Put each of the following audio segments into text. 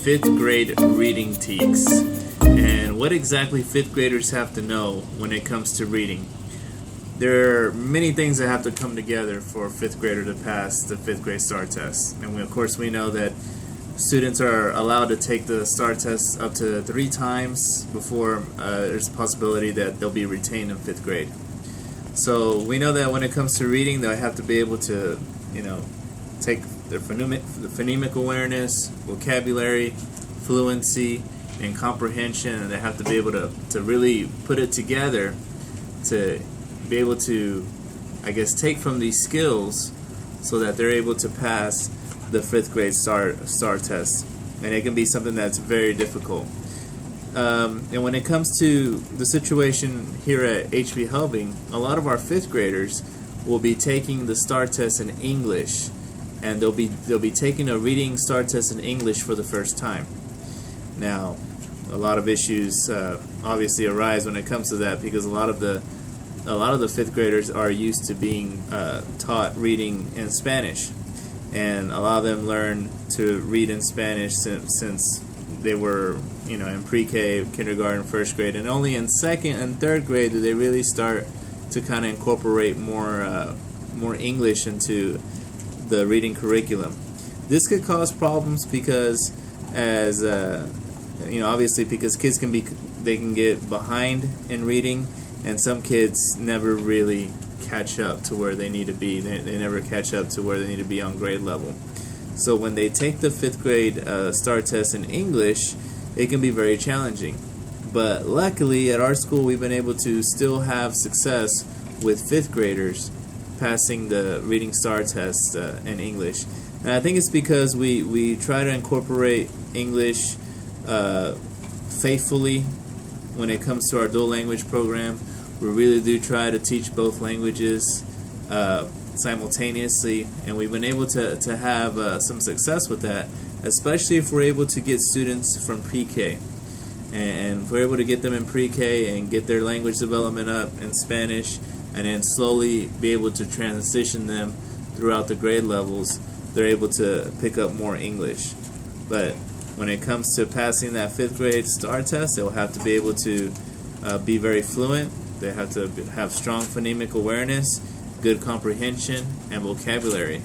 fifth grade reading teaks and what exactly fifth graders have to know when it comes to reading. There are many things that have to come together for a fifth grader to pass the fifth grade STAR test. And of course we know that students are allowed to take the STAR test up to 3 times before there's a possibility that they'll be retained in fifth grade. So we know that when it comes to reading, they'll have to be able to, take their phonemic awareness, vocabulary, fluency, and comprehension, and they have to be able to really put it together to be able to, take from these skills so that they're able to pass the fifth grade STAR test. And it can be something that's very difficult. And when it comes to the situation here at HB Helbing, a lot of our fifth graders will be taking the STAR test in English, and they'll be taking a reading STAR test in English for the first time. Now, a lot of issues obviously arise when it comes to that, because a lot of the fifth graders are used to being taught reading in Spanish, and a lot of them learn to read in Spanish since they were in pre-K, kindergarten, first grade, and only in second and third grade do they really start to kind of incorporate more English into the reading curriculum. This could cause problems because, as obviously, because kids can get behind in reading, and some kids never really catch up to where they need to be. They never catch up to where they need to be on grade level. So when they take the fifth grade STAR test in English, it can be very challenging. But luckily, at our school, we've been able to still have success with fifth graders passing the reading STAR test in English. And I think it's because we try to incorporate English faithfully when it comes to our dual language program. We really do try to teach both languages simultaneously, and we've been able to have some success with that, especially if we're able to get students from pre-K. And if we're able to get them in pre-K and get their language development up in Spanish, and then slowly be able to transition them throughout the grade levels, they're able to pick up more English. But when it comes to passing that fifth grade STAR test, they'll have to be able to be very fluent. They have to have strong phonemic awareness, good comprehension, and vocabulary.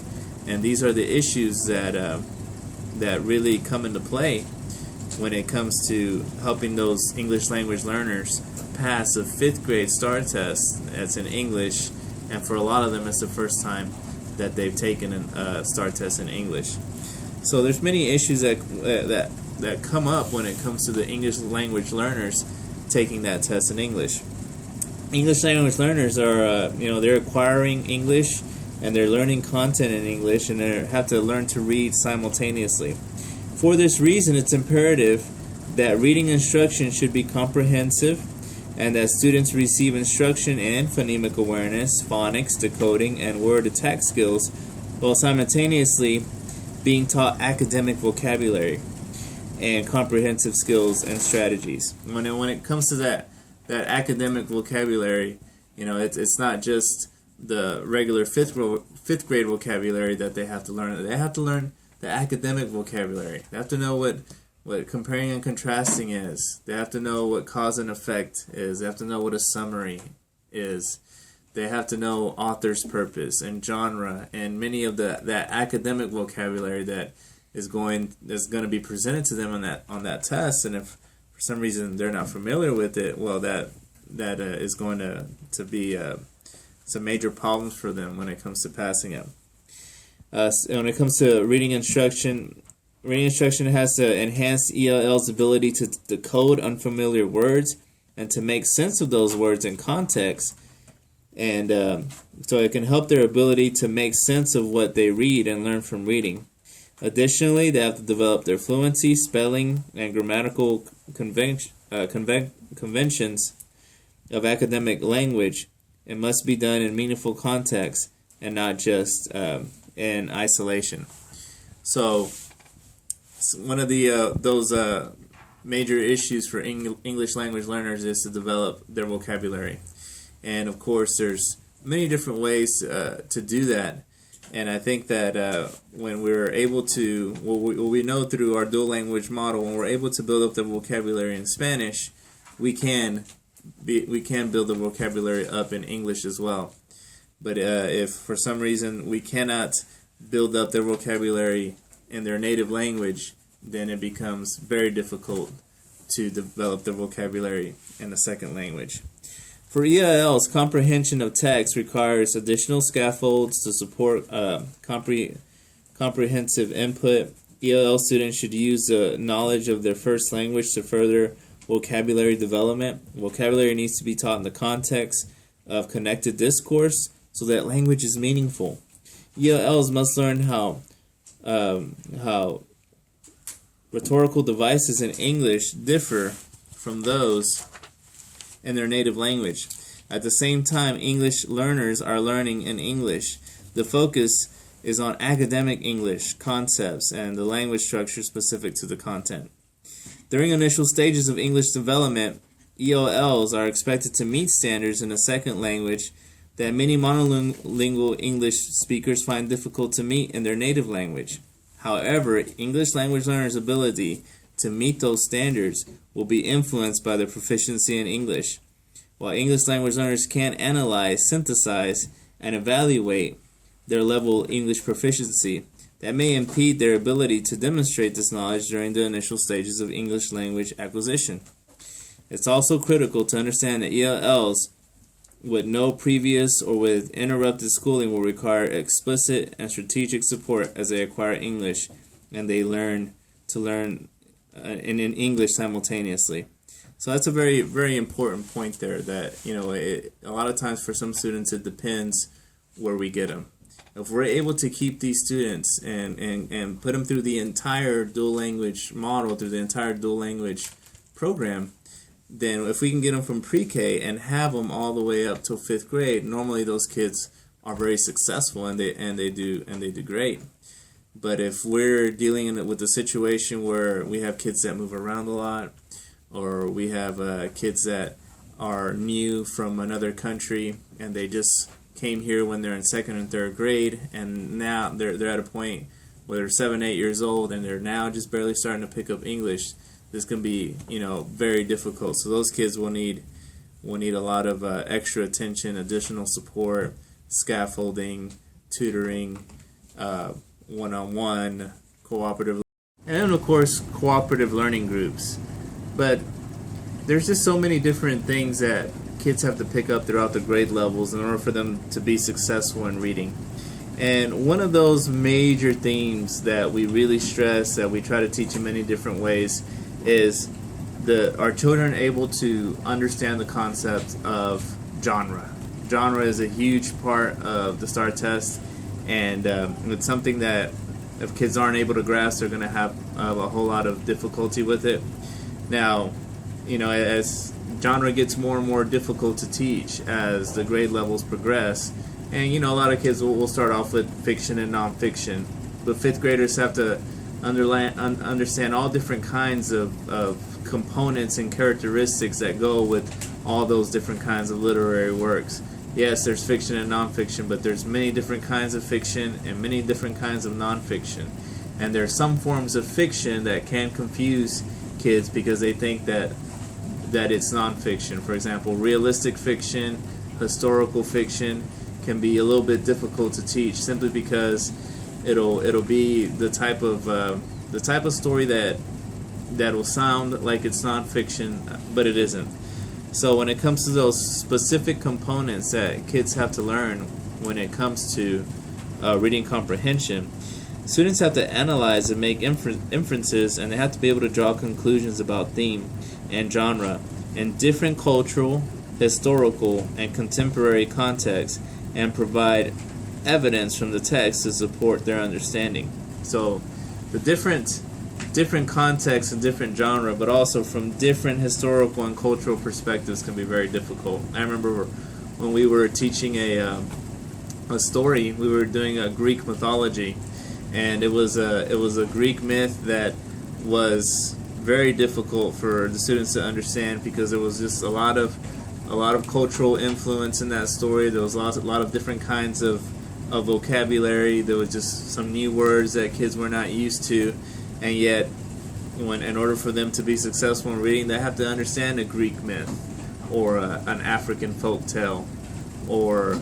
And these are the issues that really come into play when it comes to helping those English language learners pass a fifth grade STAR test that's in English, and for a lot of them it's the first time that they've taken a STAR test in English. So there's many issues that come up when it comes to the English language learners taking that test in English. English language learners are they're acquiring English, and they're learning content in English, and they have to learn to read simultaneously. For this reason, it's imperative that reading instruction should be comprehensive, and that students receive instruction in phonemic awareness, phonics, decoding, and word-to-text skills, while simultaneously being taught academic vocabulary and comprehensive skills and strategies. When it comes to that academic vocabulary, it's not just the regular fifth grade vocabulary that they have to learn. They have to learn the academic vocabulary. They have to know what comparing and contrasting is. They have to know what cause and effect is. They have to know what a summary is. They have to know author's purpose and genre, and many of that academic vocabulary that is going to be presented to them on that test. And if for some reason they're not familiar with it, well, that is going to be some major problems for them when it comes to passing it. When it comes to reading instruction has to enhance ELL's ability to decode unfamiliar words and to make sense of those words in context, and so it can help their ability to make sense of what they read and learn from reading. Additionally, they have to develop their fluency, spelling, and grammatical conventions of academic language. It must be done in meaningful context and not just in isolation. So one of those major issues for English language learners is to develop their vocabulary. And of course, there's many different ways to do that. And I think that when we're able to, what we know through our dual language model, when we're able to build up the vocabulary in Spanish, we can build the vocabulary up in English as well. But if for some reason we cannot build up their vocabulary in their native language, then it becomes very difficult to develop their vocabulary in the second language. For ELLs, comprehension of text requires additional scaffolds to support comprehensive input. ELL students should use the knowledge of their first language to further vocabulary development. Vocabulary needs to be taught in the context of connected discourse so that language is meaningful. ELLs must learn how rhetorical devices in English differ from those in their native language. At the same time, English learners are learning in English. The focus is on academic English concepts and the language structure specific to the content. During initial stages of English development, ELLs are expected to meet standards in a second language that many monolingual English speakers find difficult to meet in their native language. However, English language learners' ability to meet those standards will be influenced by their proficiency in English. While English language learners can analyze, synthesize, and evaluate their level of English proficiency, that may impede their ability to demonstrate this knowledge during the initial stages of English language acquisition. It's also critical to understand that ELLs with no previous or with interrupted schooling will require explicit and strategic support as they acquire English and they learn in English simultaneously. So that's a very, very important point there that, a lot of times for some students it depends where we get them. If we're able to keep these students and put them through the entire dual language model, through the entire dual language program, then if we can get them from pre-K and have them all the way up till 5th grade, normally those kids are very successful and they do great. But if we're dealing with a situation where we have kids that move around a lot, or we have kids that are new from another country and they just came here when they're in 2nd and 3rd grade, and now they're at a point where they're 7, 8 years old and they're now just barely starting to pick up English, this can be very difficult. So those kids will need a lot of extra attention, additional support, scaffolding, tutoring, one-on-one, cooperative, and then of course cooperative learning groups. But there's just so many different things that kids have to pick up throughout the grade levels in order for them to be successful in reading. And one of those major themes that we really stress, that we try to teach in many different ways, is our children able to understand the concept of genre. Genre is a huge part of the STAR test, and it's something that if kids aren't able to grasp, they're going to have a whole lot of difficulty with it. Now, as genre gets more and more difficult to teach as the grade levels progress, and a lot of kids will start off with fiction and nonfiction, but 5th graders have to understand all different kinds of components and characteristics that go with all those different kinds of literary works. Yes, there's fiction and nonfiction, but there's many different kinds of fiction and many different kinds of nonfiction. And there are some forms of fiction that can confuse kids because they think that it's nonfiction. For example, realistic fiction, historical fiction can be a little bit difficult to teach simply because it'll be the type of story that will sound like it's nonfiction, but it isn't. So when it comes to those specific components that kids have to learn when it comes to reading comprehension, students have to analyze and make inferences, and they have to be able to draw conclusions about theme and genre in different cultural, historical, and contemporary contexts, and provide evidence from the text to support their understanding. So the different contexts and different genre, but also from different historical and cultural perspectives, can be very difficult. I remember when we were teaching a story, we were doing a Greek mythology, and it was a Greek myth that was very difficult for the students to understand because there was just a lot of cultural influence in that story. There was a lot of different kinds of of vocabulary. There was just some new words that kids were not used to, and yet, in order for them to be successful in reading, they have to understand a Greek myth, or an African folk tale, or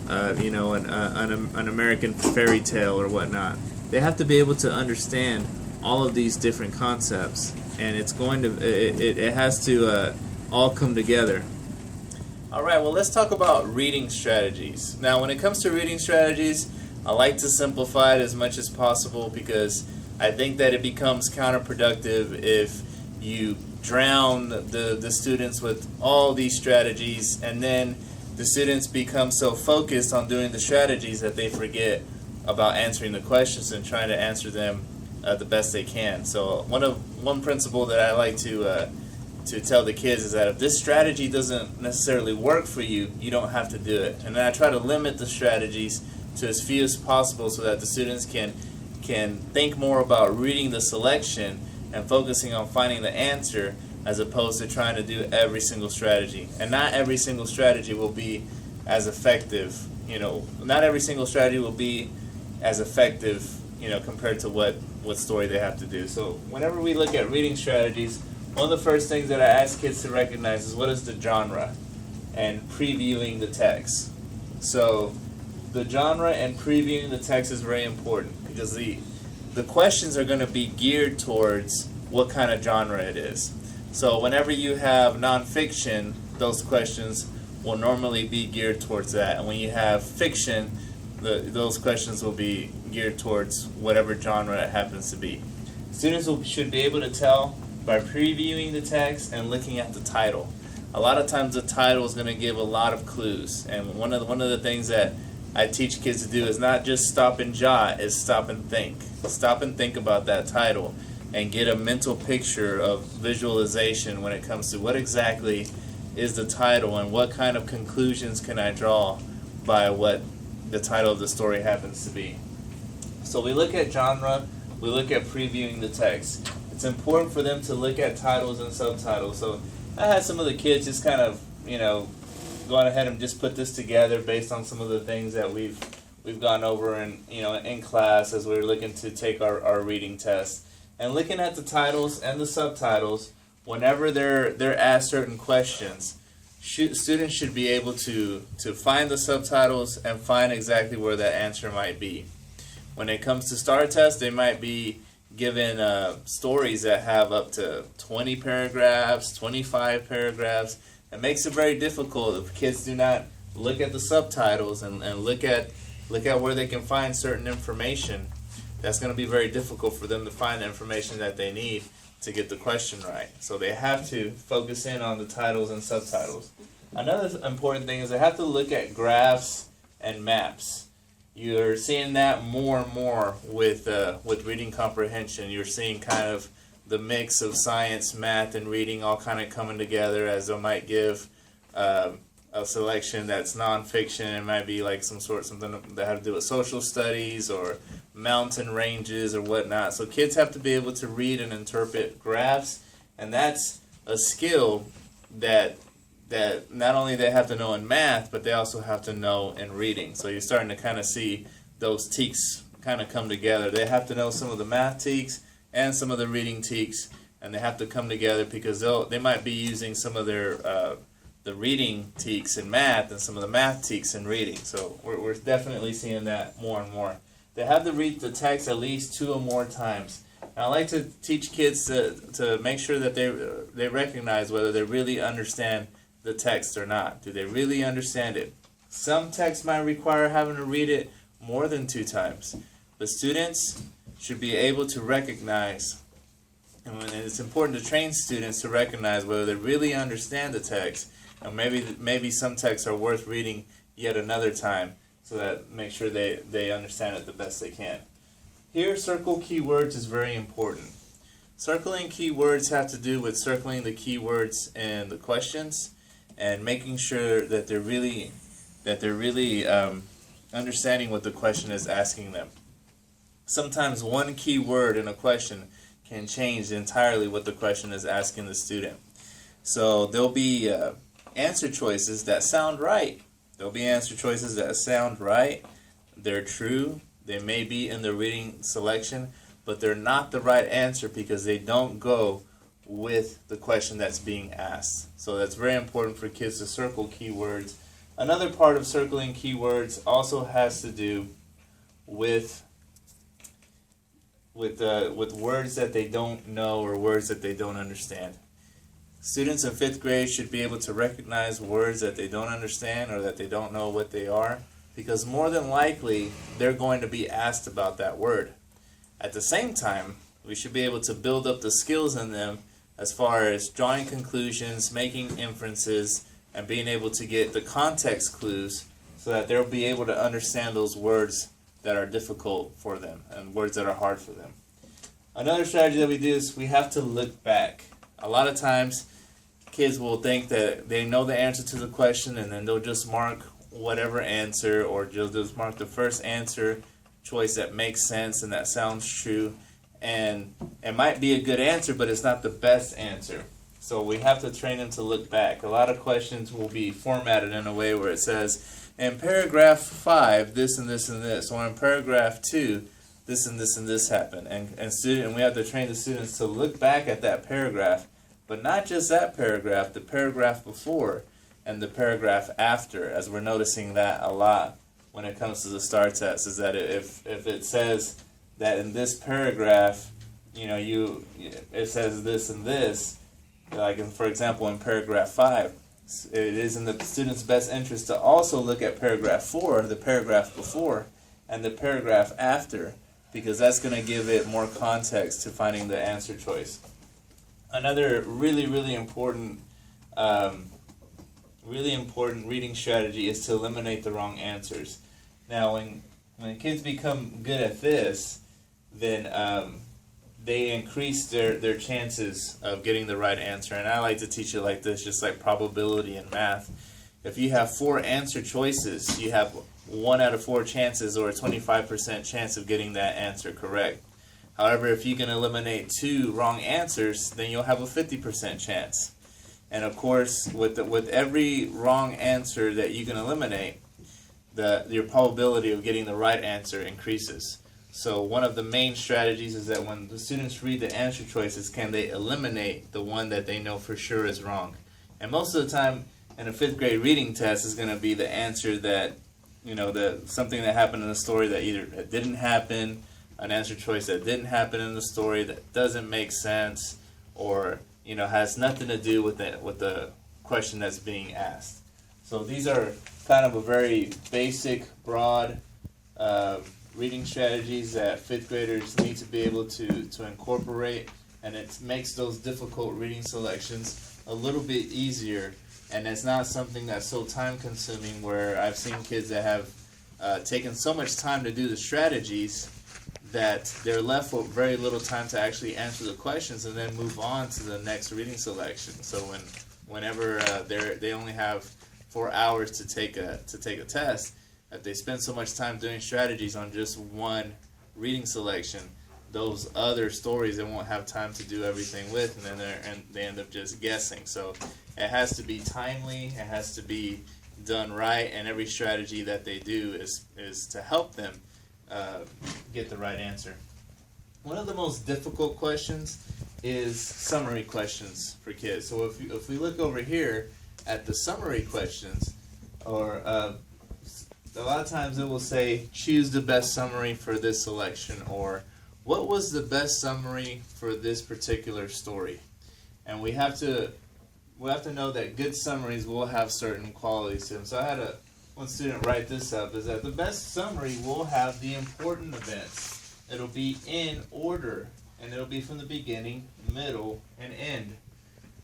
an American fairy tale or whatnot. They have to be able to understand all of these different concepts, and it has to all come together. All right, well, let's talk about reading strategies. Now, when it comes to reading strategies, I like to simplify it as much as possible because I think that it becomes counterproductive if you drown the students with all these strategies, and then the students become so focused on doing the strategies that they forget about answering the questions and trying to answer them the best they can. So one principle that I like to tell the kids is that if this strategy doesn't necessarily work for you, you don't have to do it. And then I try to limit the strategies to as few as possible so that the students can think more about reading the selection and focusing on finding the answer, as opposed to trying to do every single strategy. And not every single strategy will be as effective. Not every single strategy will be as effective, compared to what story they have to do. So whenever we look at reading strategies, one of the first things that I ask kids to recognize is what is the genre and previewing the text. So the genre and previewing the text is very important because the questions are going to be geared towards what kind of genre it is. So whenever you have nonfiction, those questions will normally be geared towards that. And when you have fiction, those questions will be geared towards whatever genre it happens to be. Students should be able to tell by previewing the text and looking at the title. A lot of times the title is going to give a lot of clues. And one of the things that I teach kids to do is not just stop and jot, is stop and think. Stop and think about that title and get a mental picture of visualization when it comes to what exactly is the title and what kind of conclusions can I draw by what the title of the story happens to be. So we look at genre, we look at previewing the text. It's important for them to look at titles and subtitles. So I had some of the kids just kind of, gone ahead and just put this together based on some of the things that we've gone over in class as we were looking to take our reading test. And looking at the titles and the subtitles, whenever they're asked certain questions, students should be able to find the subtitles and find exactly where that answer might be. When it comes to STAR tests, they might be given stories that have up to 20 paragraphs, 25 paragraphs. It makes it very difficult if kids do not look at the subtitles and look at where they can find certain information. That's going to be very difficult for them to find the information that they need to get the question right. So they have to focus in on the titles and subtitles. Another important thing is they have to look at graphs and maps. You're seeing that more and more with reading comprehension. You're seeing kind of the mix of science, math, and reading all kind of coming together, as they might give a selection that's nonfiction. It might be like something that have to do with social studies or mountain ranges or whatnot. So kids have to be able to read and interpret graphs, and that's a skill that not only they have to know in math, but they also have to know in reading. So you're starting to kind of see those teaks kind of come together. They have to know some of the math teaks and some of the reading teaks, and they have to come together because they might be using some of their the reading teaks in math and some of the math teaks in reading. So we're definitely seeing that more and more. They have to read the text at least 2 or more times. And I like to teach kids to make sure that they recognize whether they really understand the text or not. Do they really understand it? Some texts might require having to read it more than 2 times. But students should be able to recognize, and it's important to train students to recognize whether they really understand the text, and maybe some texts are worth reading yet another time, so that make sure they understand it the best they can. Here, circle keywords is very important. Circling keywords have to do with circling the keywords in the questions and making sure that they're really understanding what the question is asking them. Sometimes one key word in a question can change entirely what the question is asking the student. So there'll be answer choices that sound right. There'll be answer choices that sound right, They're true. They may be in the reading selection, but they're not the right answer because they don't go with the question that's being asked. So that's very important for kids to circle keywords. Another part of circling keywords also has to do with words that they don't know or words that they don't understand. Students in 5th grade should be able to recognize words that they don't understand or that they don't know what they are, because more than likely they're going to be asked about that word. At the same time, we should be able to build up the skills in them as far as drawing conclusions, making inferences, and being able to get the context clues so that they'll be able to understand those words that are difficult for them and words that are hard for them. Another strategy that we do is we have to look back. A lot of times kids will think that they know the answer to the question and then they'll just mark whatever answer, or just mark the first answer choice that makes sense and that sounds true, and it might be a good answer, but it's not the best answer. So we have to train them to look back. A lot of questions will be formatted in a way where it says, in paragraph 5, this and this and this, or in paragraph 2, this and this and this happened. And we have to train the students to look back at that paragraph, but not just that paragraph, the paragraph before and the paragraph after, as we're noticing that a lot when it comes to the STAR test, is that if it says that in this paragraph, it says this and this, like for example in paragraph 5, it is in the student's best interest to also look at paragraph 4, the paragraph before, and the paragraph after, because that's going to give it more context to finding the answer choice. Another really important reading strategy is to eliminate the wrong answers. Now, when kids become good at this, then they increase their chances of getting the right answer. And I like to teach it like this, just like probability in math. If you have 4 answer choices, you have 1 out of 4 chances, or a 25% chance of getting that answer correct. However, if you can eliminate 2 wrong answers, then you'll have a 50% chance. And of course, with every wrong answer that you can eliminate, your probability of getting the right answer increases. So one of the main strategies is that when the students read the answer choices, can they eliminate the one that they know for sure is wrong? And most of the time in a 5th grade reading test is going to be the answer that, something that happened in the story that either didn't happen, an answer choice that didn't happen in the story, that doesn't make sense, or has nothing to do with the question that's being asked. So these are kind of a very basic, broad reading strategies that 5th graders need to be able to incorporate, and it makes those difficult reading selections a little bit easier, and it's not something that's so time consuming, where I've seen kids that have taken so much time to do the strategies that they're left with very little time to actually answer the questions and then move on to the next reading selection. So whenever they only have 4 hours to take a test, if they spend so much time doing strategies on just one reading selection, those other stories they won't have time to do everything with, and then they end up just guessing. So it has to be timely, it has to be done right, and every strategy that they do is to help them get the right answer. One of the most difficult questions is summary questions for kids. So if we look over here at the summary questions, or a lot of times it will say, choose the best summary for this selection, or what was the best summary for this particular story. And we have to know that good summaries will have certain qualities to them. So I had one student write this up, is that the best summary will have the important events. It'll be in order, and it'll be from the beginning, middle, and end.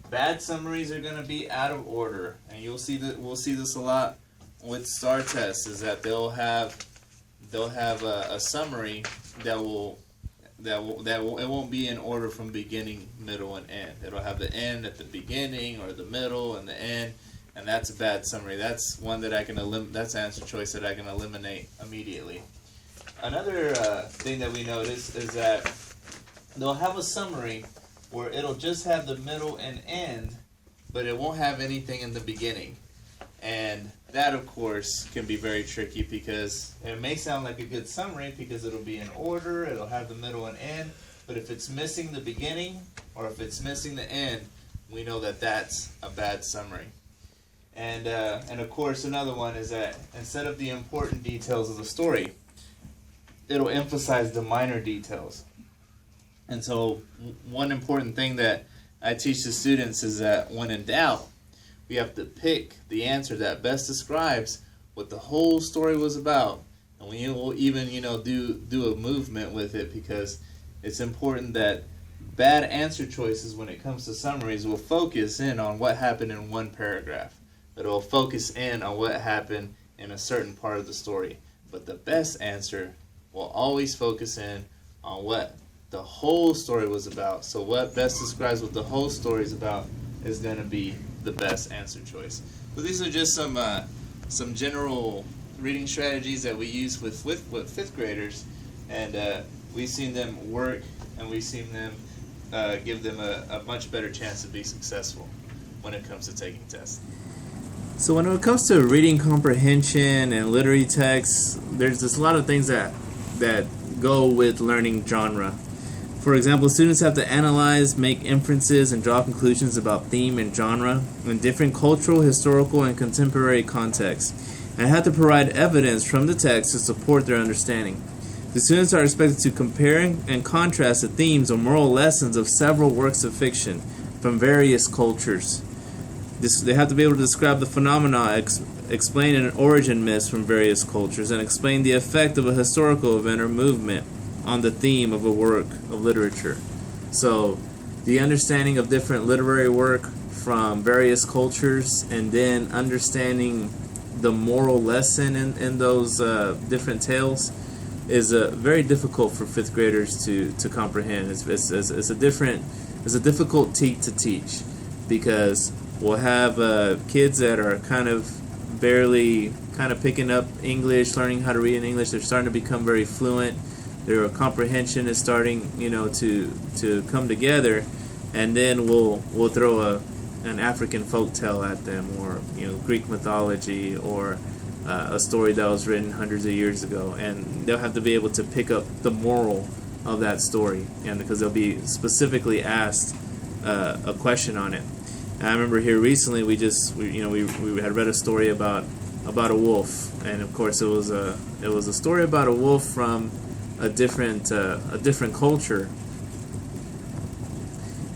Bad summaries are going to be out of order, and we'll see this a lot with STAR tests, is that they'll have a summary that it won't be in order from beginning, middle, and end. It'll have the end at the beginning, or the middle and the end, and that's a bad summary. That's one that that's an answer choice that I can eliminate immediately. Another thing that we notice is that they'll have a summary where it'll just have the middle and end, but it won't have anything in the beginning. And that, of course, can be very tricky because it may sound like a good summary because it'll be in order, it'll have the middle and end, but if it's missing the beginning or if it's missing the end, we know that that's a bad summary. And of course, another one is that instead of the important details of the story, it'll emphasize the minor details. And so one important thing that I teach the students is that when in doubt, we have to pick the answer that best describes what the whole story was about. And we will even, do a movement with it, because it's important that bad answer choices when it comes to summaries will focus in on what happened in one paragraph. It will focus in on what happened in a certain part of the story. But the best answer will always focus in on what the whole story was about. So what best describes what the whole story is about is going to be the best answer choice. So these are just some general reading strategies that we use with fifth graders, and we've seen them work, and we've seen them give them a much better chance to be successful when it comes to taking tests. So when it comes to reading comprehension and literary texts, there's just a lot of things that go with learning genre. For example, students have to analyze, make inferences, and draw conclusions about theme and genre in different cultural, historical, and contemporary contexts, and have to provide evidence from the text to support their understanding. The students are expected to compare and contrast the themes or moral lessons of several works of fiction from various cultures. They have to be able to describe the phenomena, explain an origin myth from various cultures, and explain the effect of a historical event or movement on the theme of a work of literature. So the understanding of different literary work from various cultures, and then understanding the moral lesson in those different tales is very difficult for fifth graders to comprehend. It's a difficult to teach, because we'll have kids that are kind of barely picking up English, learning how to read in English. They're starting to become very fluent. Their comprehension is starting, to come together, and then we'll throw an African folk tale at them, or Greek mythology, or a story that was written hundreds of years ago, and they'll have to be able to pick up the moral of that story, and because they'll be specifically asked a question on it. And I remember here recently we had read a story about a wolf, and of course it was a story about a wolf from a different culture,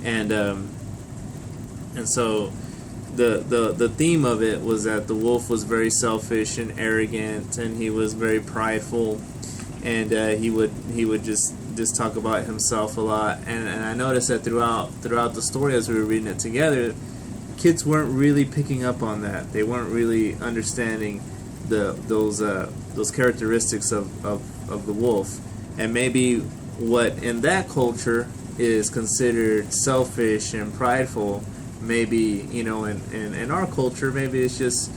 and so the theme of it was that the wolf was very selfish and arrogant, and he was very prideful, and he would just talk about himself a lot. And I noticed that throughout the story, as we were reading it together, kids weren't really picking up on that. They weren't really understanding those characteristics of the wolf. And maybe what in that culture is considered selfish and prideful, maybe in our culture, maybe it's just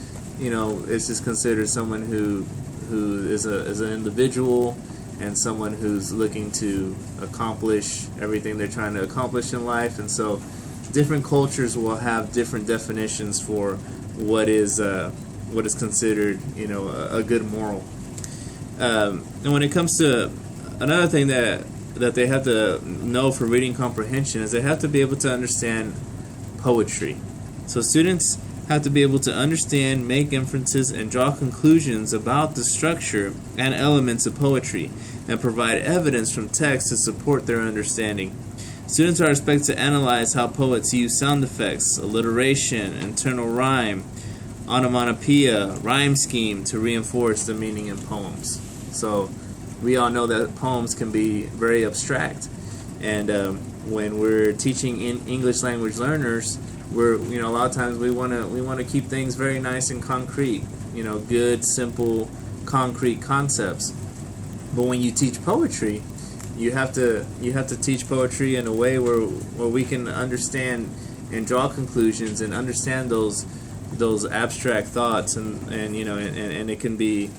considered someone who is an individual, and someone who's looking to accomplish everything they're trying to accomplish in life. And so different cultures will have different definitions for what is considered a good moral. And when it comes to another thing that they have to know for reading comprehension, is they have to be able to understand poetry. So students have to be able to understand, make inferences, and draw conclusions about the structure and elements of poetry, and provide evidence from text to support their understanding. Students are expected to analyze how poets use sound effects, alliteration, internal rhyme, onomatopoeia, rhyme scheme to reinforce the meaning in poems. So we all know that poems can be very abstract, and when we're teaching in English language learners, we're a lot of times we want to keep things very nice and concrete, good, simple, concrete concepts. But when you teach poetry, you have to teach poetry in a way where we can understand and draw conclusions and understand those abstract thoughts, and it can be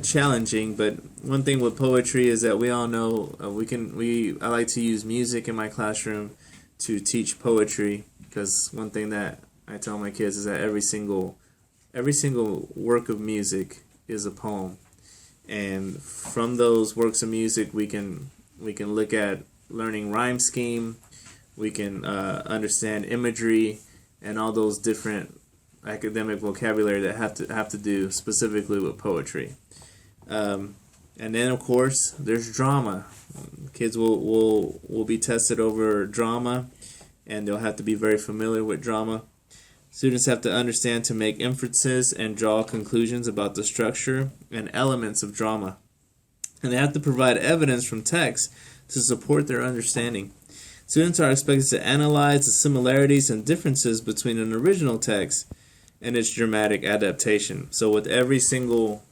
challenging. But one thing with poetry is that we all know I like to use music in my classroom to teach poetry, because one thing that I tell my kids is that every single every single work of music is a poem, and from those works of music we can look at learning rhyme scheme. We can understand imagery and all those different academic vocabulary that have to do specifically with poetry. And then of course there's drama. Kids will be tested over drama, and they'll have to be very familiar with drama. Students have to understand to make inferences and draw conclusions about the structure and elements of drama. And they have to provide evidence from text to support their understanding. Students are expected to analyze the similarities and differences between an original text and its dramatic adaptation. So with every single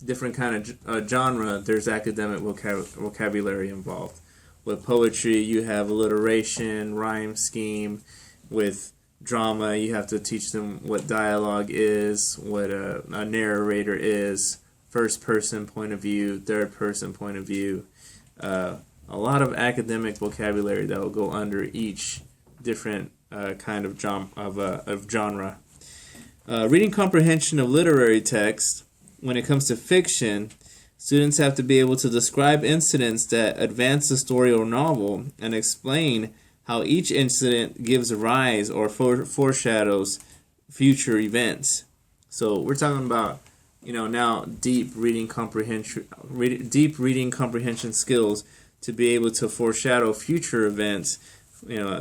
different kind of genre, there's academic vocabulary involved. With poetry, you have alliteration, rhyme scheme. With drama, you have to teach them what dialogue is, what a narrator is, first person point of view, third person point of view. A lot of academic vocabulary that will go under each different kind of genre. Reading comprehension of literary text. When it comes to fiction, students have to be able to describe incidents that advance the story or novel and explain how each incident gives rise or foreshadows future events. So we're talking about, now deep reading comprehension skills to be able to foreshadow future events.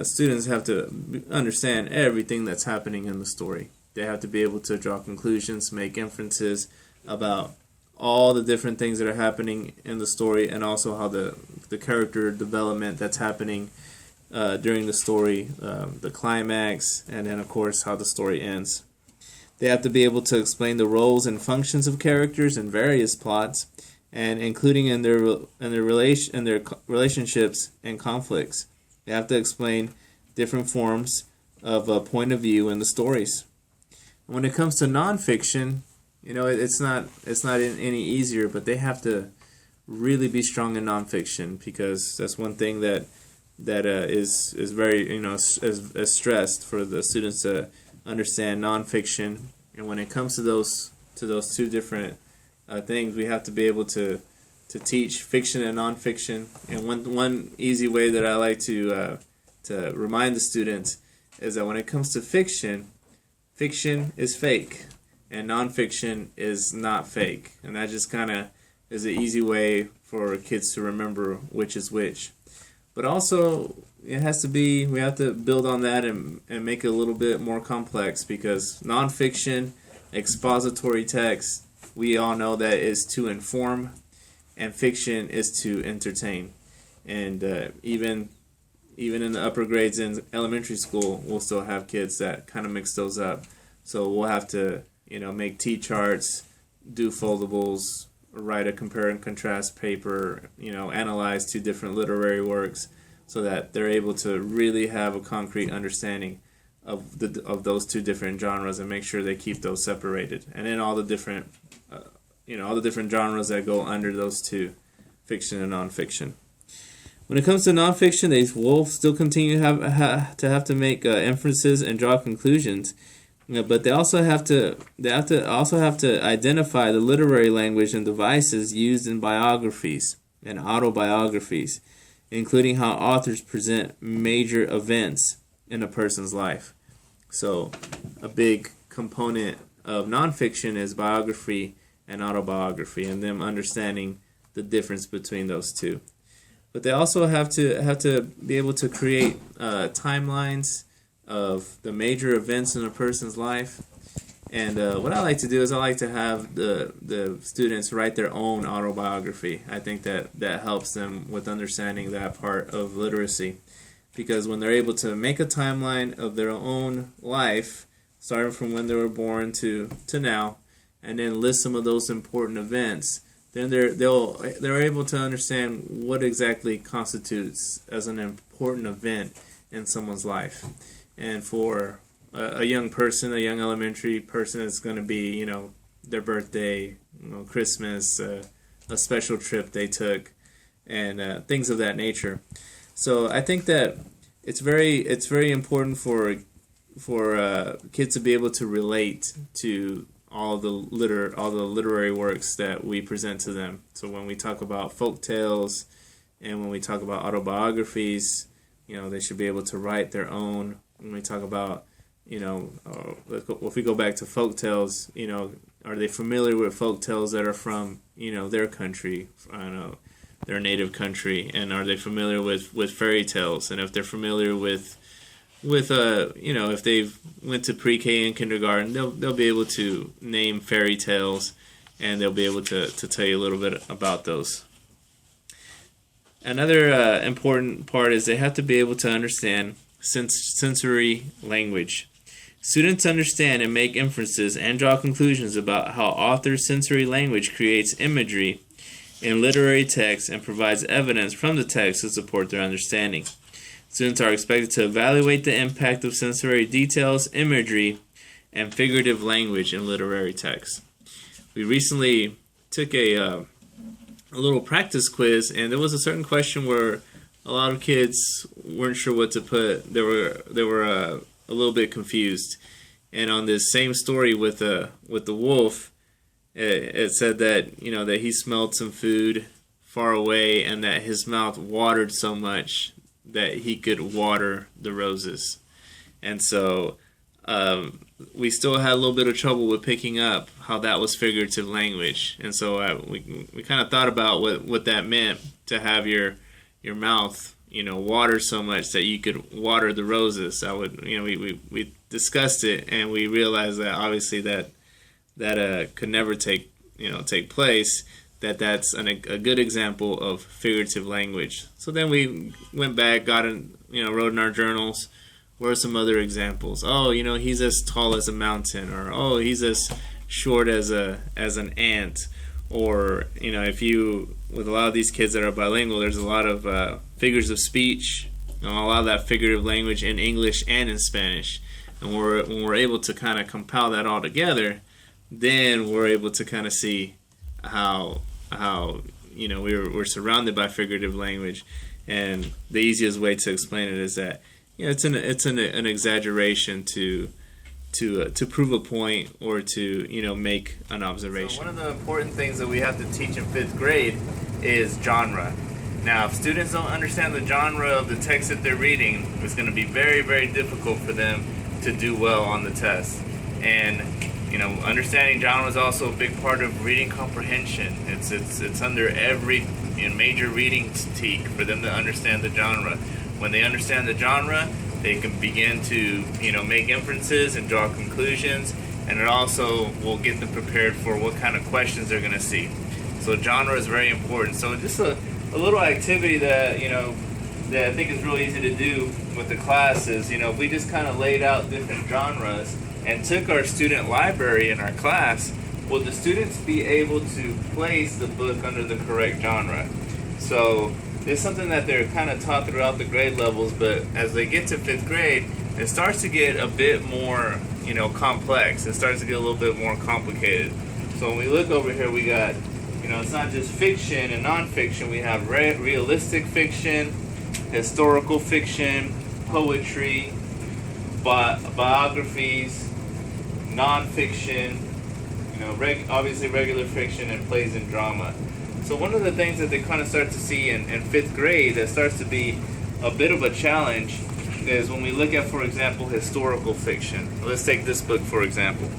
Students have to understand everything that's happening in the story. They have to be able to draw conclusions, make inferences about all the different things that are happening in the story, and also how the character development that's happening during the story, the climax, and then of course how the story ends. They have to be able to explain the roles and functions of characters in various plots, and including in their relationships and conflicts. They have to explain different forms of a point of view in the stories. When it comes to nonfiction, it's not any easier, but they have to really be strong in nonfiction, because that's one thing that is very is stressed for the students to understand nonfiction. And when it comes to those two different things, we have to be able to teach fiction and nonfiction. And one easy way that I like to remind the students is that when it comes to fiction is fake, and nonfiction is not fake. And that just kind of is an easy way for kids to remember which is which. But also, we have to build on that and make it a little bit more complex, because nonfiction, expository text, we all know that is to inform, and fiction is to entertain. And even in the upper grades in elementary school, we'll still have kids that kind of mix those up. So we'll have to make T-charts, do foldables, write a compare and contrast paper, analyze two different literary works, so that they're able to really have a concrete understanding of those two different genres, and make sure they keep those separated. And then all the different genres that go under those two, fiction and nonfiction. When it comes to nonfiction, they will still continue to have to make inferences and draw conclusions. But they also have to identify the literary language and devices used in biographies and autobiographies, including how authors present major events in a person's life. So a big component of nonfiction is biography and autobiography, and them understanding the difference between those two. But they also have to be able to create timelines of the major events in a person's life. And what I like to do is I like to have the students write their own autobiography. I think that helps them with understanding that part of literacy, because when they're able to make a timeline of their own life, starting from when they were born to now, and then list some of those important events, then they're able to understand what exactly constitutes as an important event in someone's life. And for a young person, a young elementary person, it's going to be, their birthday, Christmas, a special trip they took, and things of that nature. So I think that it's very important for kids to be able to relate to all the literary works that we present to them. So when we talk about folk tales and when we talk about autobiographies, they should be able to write their own. When we talk about, if we go back to folk tales, are they familiar with folk tales that are from, their country, their native country, and are they familiar with fairy tales? And if they're familiar with if they've went to pre-K and kindergarten, they'll be able to name fairy tales, and they'll be able to tell you a little bit about those. Another important part is they have to be able to understand sensory language. Students understand and make inferences and draw conclusions about how authors' sensory language creates imagery in literary text and provides evidence from the text to support their understanding. Students are expected to evaluate the impact of sensory details, imagery, and figurative language in literary text. We recently took a little practice quiz, and there was a certain question where a lot of kids weren't sure what to put. They were a little bit confused. And on this same story with the wolf, it said that that he smelled some food far away, and that his mouth watered so much that he could water the roses. And so we still had a little bit of trouble with picking up how that was figurative language. And so we kind of thought about what that meant, to have your mouth water so much that you could water the roses. We discussed it, and we realized that obviously that could never take place. That's a good example of figurative language. So then we went back, wrote in our journals, what are some other examples? Oh, he's as tall as a mountain, or oh, he's as short as an ant, or if you, with a lot of these kids that are bilingual, there's a lot of figures of speech, a lot of that figurative language in English and in Spanish, and when we're able to kind of compile that all together, then we're able to kind of see how we're surrounded by figurative language. And the easiest way to explain it is that it's an exaggeration to prove a point, or to make an observation. So one of the important things that we have to teach in 5th grade is genre. Now, if students don't understand the genre of the text that they're reading, it's going to be very, very difficult for them to do well on the test. And understanding genre is also a big part of reading comprehension. It's under every major reading critique for them to understand the genre. When they understand the genre, they can begin to make inferences and draw conclusions, and it also will get them prepared for what kind of questions they're going to see. So genre is very important. So just a little activity that that I think is really easy to do with the class is if we just kind of laid out different genres and took our student library in our class, will the students be able to place the book under the correct genre? So it's something that they're kind of taught throughout the grade levels, but as they get to 5th grade, it starts to get a bit more, complex. It starts to get a little bit more complicated. So when we look over here, we got, it's not just fiction and nonfiction. We have realistic fiction, historical fiction, poetry, biographies, nonfiction, obviously regular fiction, and plays and drama. So one of the things that they kind of start to see in 5th grade that starts to be a bit of a challenge is when we look at, for example, historical fiction. Let's take this book, for example.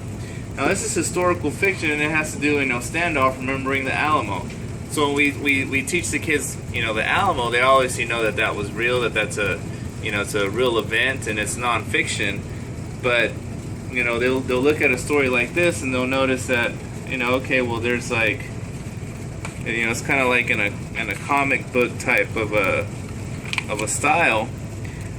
Now, this is historical fiction, and it has to do, standoff, remembering the Alamo. So when we teach the kids, the Alamo, they obviously know that was real, that's it's a real event, and it's nonfiction. But, they'll look at a story like this, and they'll notice that, there's like, it's kind of like in a comic book type of a style.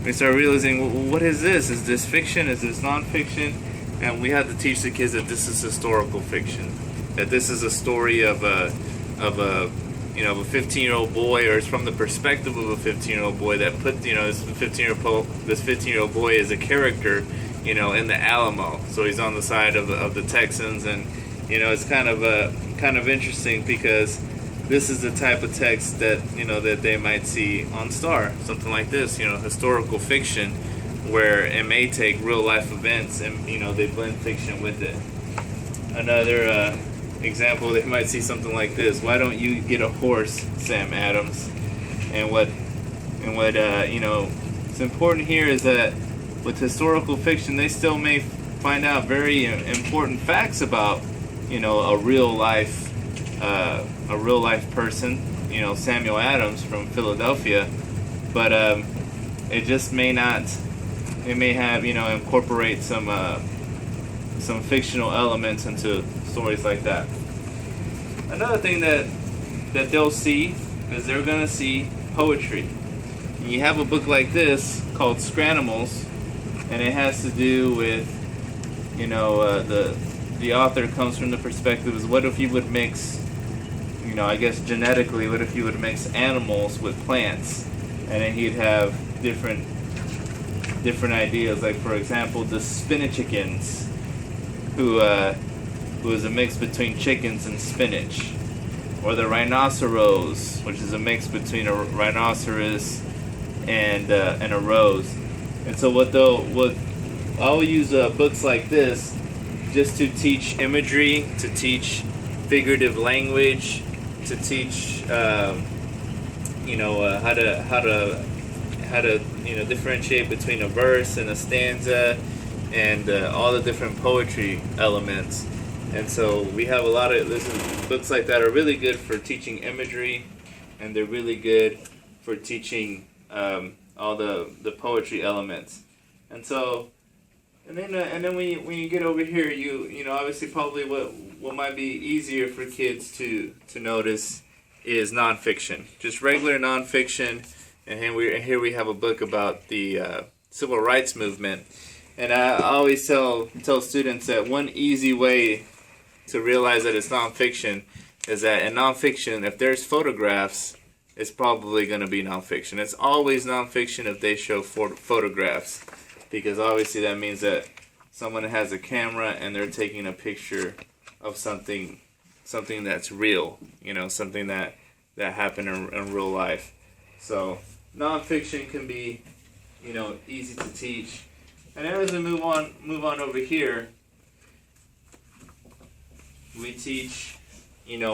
We start realizing, well, what is this? Is this fiction? Is this nonfiction? And we have to teach the kids that this is historical fiction. That this is a story of a 15-year-old boy, or it's from the perspective of a 15-year-old boy that put this 15-year-old boy is a character in the Alamo. So he's on the side of the Texans, and it's kind of interesting because this is the type of text that that they might see on Star, something like this, historical fiction, where it may take real life events and they blend fiction with it. Another example, they might see something like this: "Why don't you get a horse, Sam Adams?" And what it's important here is that with historical fiction, they still may find out very important facts about a real life person, Samuel Adams from Philadelphia, but it just may not. It may have incorporate some fictional elements into stories like that. Another thing that they'll see is they're going to see poetry. And you have a book like this called Scranimals, and it has to do with the author comes from the perspective is, what if you would mix, I guess genetically, what if you would mix animals with plants, and then he'd have different ideas, like for example the Spinachicans, who is a mix between chickens and spinach, or the rhinoceros, which is a mix between a rhinoceros and a rose. And so I'll use books like this just to teach imagery, to teach figurative language, to teach how to differentiate between a verse and a stanza, and all the different poetry elements. And so we have a lot of books like that are really good for teaching imagery, and they're really good for teaching all the poetry elements. And so, and then when you get over here, obviously probably what might be easier for kids to notice is nonfiction, just regular nonfiction. And here we have a book about the civil rights movement. And I always tell students that one easy way to realize that it's nonfiction is that in nonfiction, if there's photographs, it's probably going to be nonfiction. It's always nonfiction if they show photographs, because obviously that means that someone has a camera and they're taking a picture of something that's real, something that happened in real life. So nonfiction can be, easy to teach. And then as we move on over here, we teach,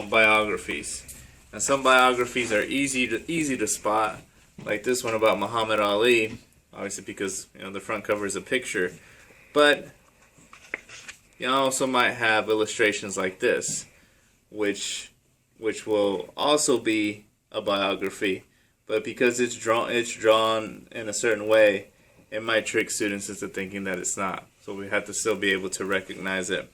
biographies. And some biographies are easy to spot, like this one about Muhammad Ali, obviously because the front cover is a picture. But you also might have illustrations like this, which will also be a biography, but because it's drawn in a certain way, it might trick students into thinking that it's not. So we have to still be able to recognize it.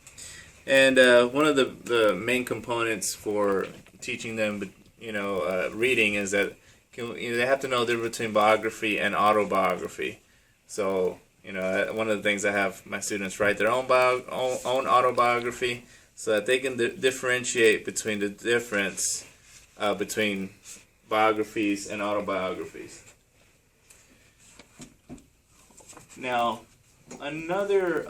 And one of the main components for teaching them, reading is that they have to know the difference between biography and autobiography. So, one of the things I have my students write their own autobiography so that they can differentiate between the difference between biographies and autobiographies. Now, another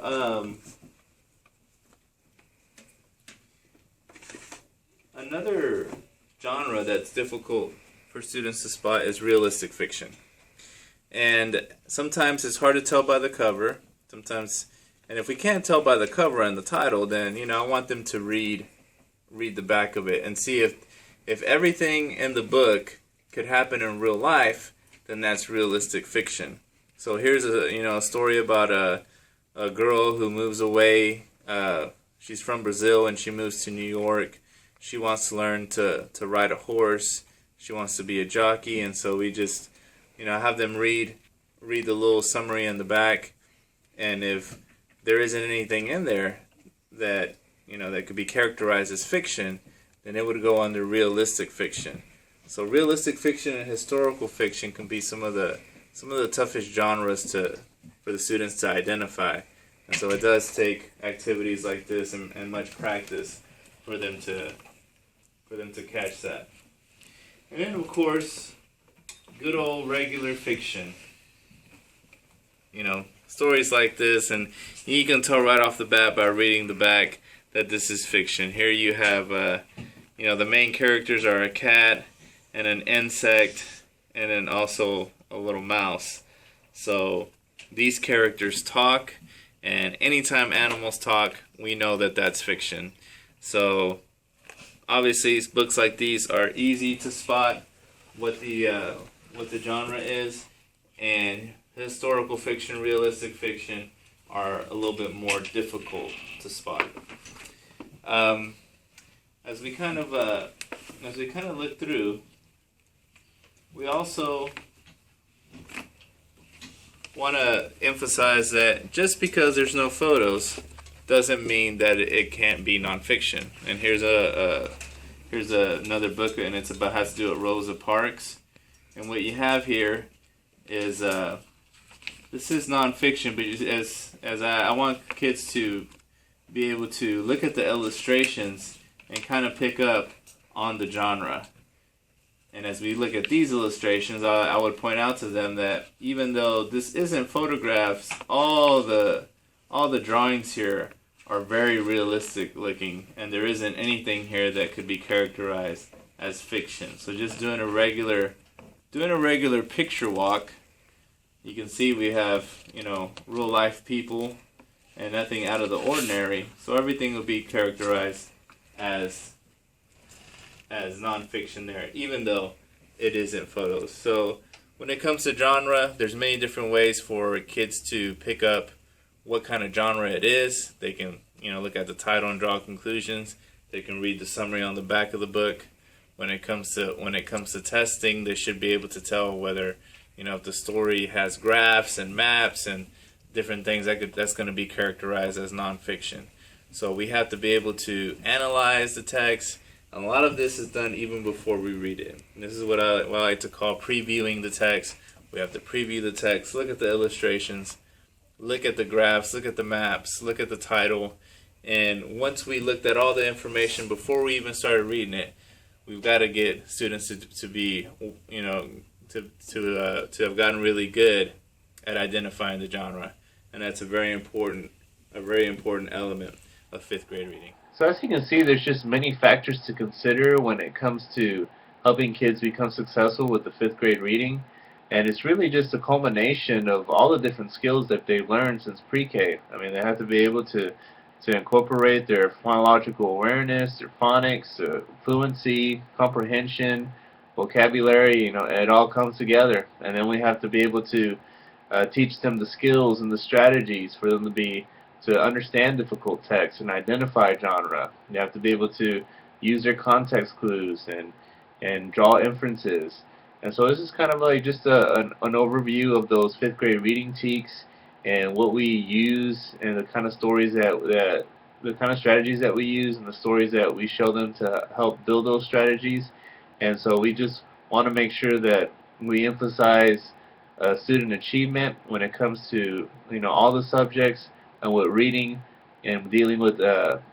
genre that's difficult for students to spot is realistic fiction. And sometimes it's hard to tell by the cover. And if we can't tell by the cover and the title, then I want them to read the back of it and see if everything in the book could happen in real life, then that's realistic fiction. So here's a story about a girl who moves away. She's from Brazil and she moves to New York. She wants to learn to ride a horse. She wants to be a jockey, and so we just have them read the little summary in the back. And if there isn't anything in there that that could be characterized as fiction, then it would go under realistic fiction. So realistic fiction and historical fiction can be some of the toughest genres for the students to identify. And so it does take activities like this and much practice for them to catch that. And then of course, good old regular fiction. Stories like this, and you can tell right off the bat by reading the back that this is fiction. Here you have, the main characters are a cat and an insect, and then also a little mouse. So these characters talk, and anytime animals talk, we know that that's fiction. So obviously, books like these are easy to spot what the genre is, and historical fiction, realistic fiction are a little bit more difficult to spot. As we kind of look through, we also want to emphasize that just because there's no photos doesn't mean that it can't be nonfiction. And here's another book, and it's about has to do with Rosa Parks. And what you have here is this is nonfiction, but as I want kids to be able to look at the illustrations and kind of pick up on the genre. And as we look at these illustrations, I would point out to them that even though this isn't photographs, all the drawings here are very realistic looking, and there isn't anything here that could be characterized as fiction. So just doing a regular picture walk, you can see we have, real life people and nothing out of the ordinary. So everything will be characterized as nonfiction there, even though it isn't photos. So when it comes to genre, there's many different ways for kids to pick up what kind of genre it is. They can, look at the title and draw conclusions. They can read the summary on the back of the book. When it comes to testing, they should be able to tell whether, if the story has graphs and maps and different things, that's going to be characterized as nonfiction. So we have to be able to analyze the text. And a lot of this is done even before we read it. And this is what I like to call previewing the text. We have to preview the text, look at the illustrations, look at the graphs, look at the maps, look at the title. And once we looked at all the information before we even started reading it, we've got to get students to be, to have gotten really good at identifying the genre. And that's a very important element of fifth grade reading. So as you can see, there's just many factors to consider when it comes to helping kids become successful with the fifth grade reading. And it's really just a culmination of all the different skills that they've learned since pre-K. I mean, they have to be able to incorporate their phonological awareness, their phonics, fluency, comprehension, vocabulary, it all comes together. And then we have to be able to teach them the skills and the strategies for them to understand difficult text and identify genre. You have to be able to use their context clues and draw inferences. And so this is kind of like just an overview of those fifth grade reading teaks and what we use and the kind of stories the kind of strategies that we use and the stories that we show them to help build those strategies. And so we just want to make sure that we emphasize student achievement when it comes to all the subjects. And with reading and dealing with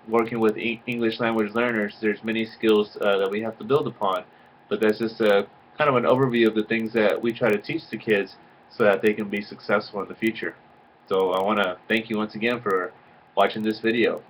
working with English language learners, there's many skills that we have to build upon. But that's just a kind of an overview of the things that we try to teach the kids so that they can be successful in the future. So I want to thank you once again for watching this video.